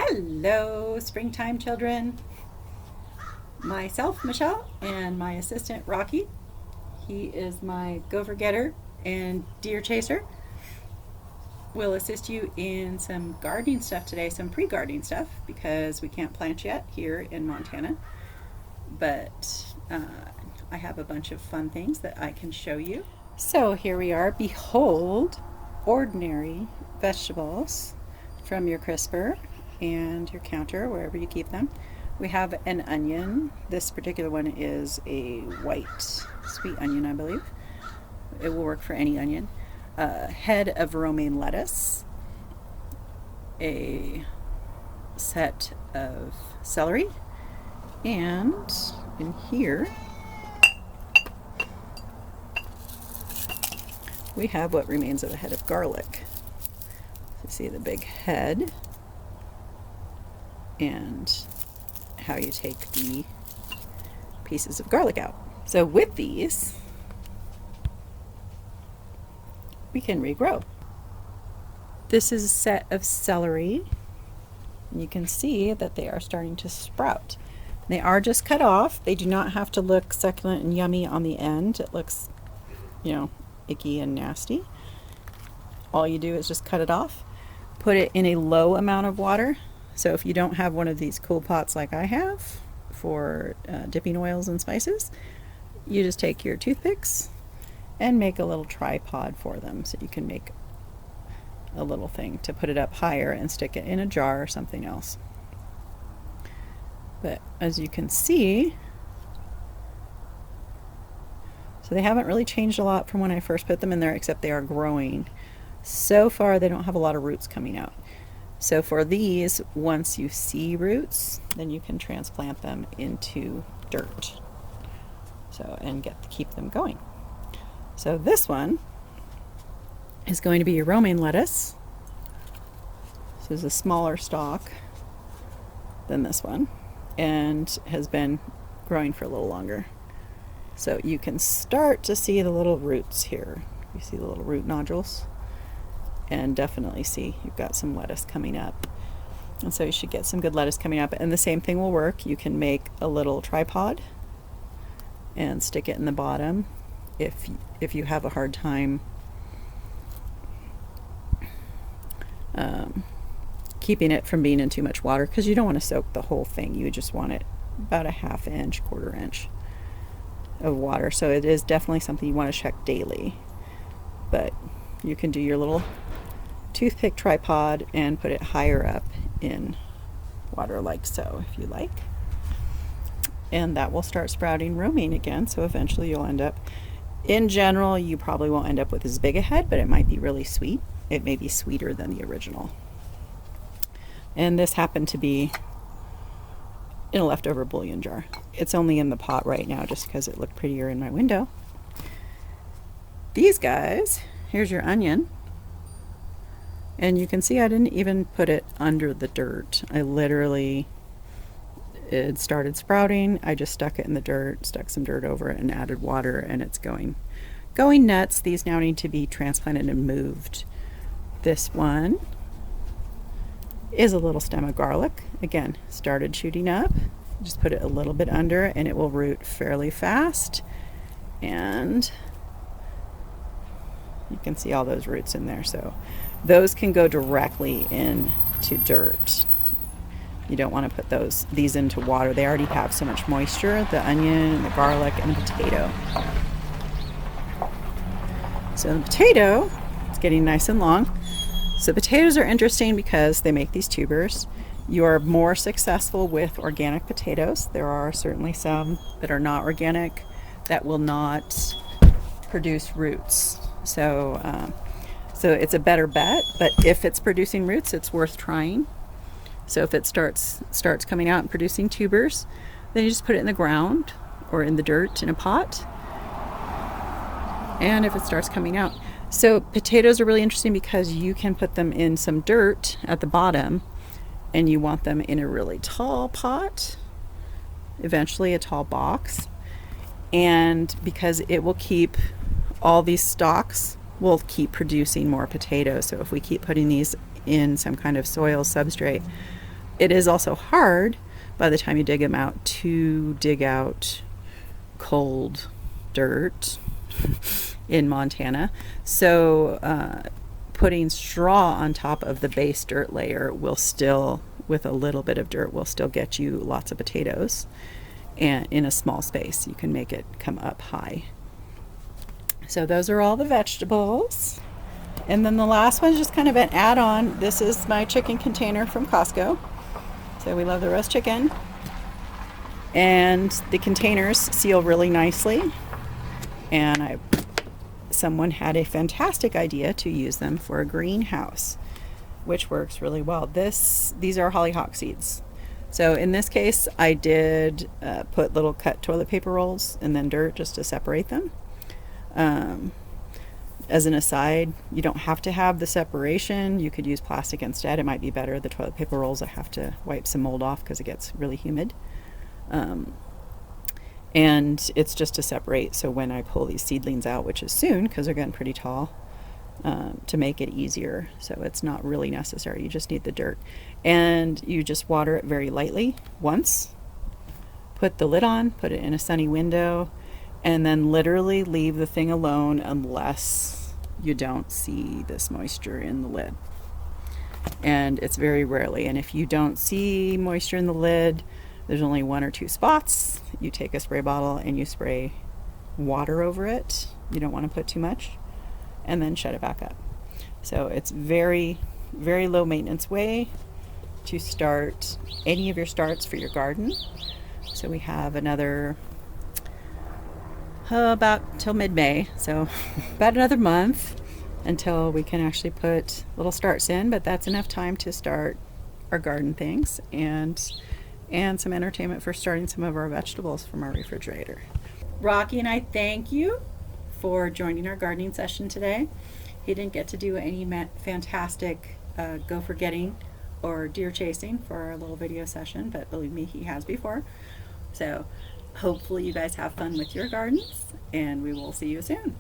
Hello, springtime children. Myself, Michelle, and my assistant, Rocky. He is my gopher getter and deer chaser. We'll assist you in some gardening stuff today, some pre gardening stuff, because we can't plant yet here in Montana. But I have a bunch of fun things that I can show you. So here we are. Behold, ordinary vegetables from your crisper and your counter, wherever you keep them. We have an onion. This particular one is a white sweet onion, I believe. It will work for any onion. A head of romaine lettuce, a set of celery, and in here we have what remains of a head of garlic. You see the big head and how you take the pieces of garlic out. So with these, we can regrow. This is a set of celery. You can see that they are starting to sprout. They are just cut off. They do not have to look succulent and yummy on the end. It looks, icky and nasty. All you do is just cut it off, put it in a low amount of water. So if you don't have one of these cool pots like I have for dipping oils and spices, you just take your toothpicks and make a little tripod for them. So you can make a little thing to put it up higher and stick it in a jar or something else. But as you can see, so they haven't really changed a lot from when I first put them in there, except they are growing. So far, they don't have a lot of roots coming out. So for these, once you see roots, then you can transplant them into dirt. And keep them going. So this one is going to be your romaine lettuce. This is a smaller stalk than this one and has been growing for a little longer. So you can start to see the little roots here. You see the little root nodules? And definitely see you've got some lettuce coming up. And so you should get some good lettuce coming up. And the same thing will work. You can make a little tripod and stick it in the bottom if you have a hard time keeping it from being in too much water, because you don't want to soak the whole thing. You just want it about a ½ inch, quarter inch of water. So it is definitely something you want to check daily. But you can do your little toothpick tripod and put it higher up in water like so, if you like. And that will start sprouting romaine again. So eventually you'll end up, in general, you probably won't end up with as big a head, but it might be really sweet. It may be sweeter than the original. And this happened to be in a leftover bouillon jar. It's only in the pot right now just because it looked prettier in my window. These guys, here's your onion. And you can see I didn't even put it under the dirt. It started sprouting. I just stuck it in the dirt, stuck some dirt over it and added water, and it's going nuts. These now need to be transplanted and moved. This one is a little stem of garlic. Again, started shooting up. Just put it a little bit under and it will root fairly fast. And you can see all those roots in there. So those can go directly into dirt. You don't want to put these into water. They already have so much moisture, the onion, the garlic, and the potato. So the potato is getting nice and long. So potatoes are interesting because they make these tubers. You are more successful with organic potatoes. There are certainly some that are not organic that will not produce roots. So it's a better bet, but if it's producing roots, it's worth trying. So if it starts coming out and producing tubers, then you just put it in the ground or in the dirt in a pot. And if it starts coming out. So potatoes are really interesting because you can put them in some dirt at the bottom, and you want them in a really tall pot, eventually a tall box. And because it will keep all these stalks will keep producing more potatoes. So if we keep putting these in some kind of soil substrate, it is also hard by the time you dig them out to dig out cold dirt in Montana. So putting straw on top of the base dirt layer will still, with a little bit of dirt, will still get you lots of potatoes, and in a small space you can make it come up high. So those are all the vegetables. And then the last one is just kind of an add-on. This is my chicken container from Costco. So we love the roast chicken. And the containers seal really nicely. And someone had a fantastic idea to use them for a greenhouse, which works really well. These are hollyhock seeds. So in this case, I did put little cut toilet paper rolls and then dirt just to separate them. As an aside, you don't have to have the separation. You could use plastic instead. It might be better. The toilet paper rolls, I have to wipe some mold off because it gets really humid. And it's just to separate, so when I pull these seedlings out, which is soon because they're getting pretty tall, to make it easier. So it's not really necessary. You just need the dirt. And you just water it very lightly once. Put the lid on, put it in a sunny window, and then literally leave the thing alone unless you don't see this moisture in the lid. And it's very rarely. And if you don't see moisture in the lid, there's only 1 or 2 spots, you take a spray bottle and you spray water over it. You don't want to put too much, and then shut it back up. So it's very, very low maintenance way to start any of your starts for your garden. So we have another about till mid-May, so about another month until we can actually put little starts in, but that's enough time to start our garden things and some entertainment for starting some of our vegetables from our refrigerator. Rocky and I thank you for joining our gardening session today. He didn't get to do any fantastic gopher getting or deer chasing for our little video session, but believe me, he has before. So hopefully you guys have fun with your gardens, and we will see you soon.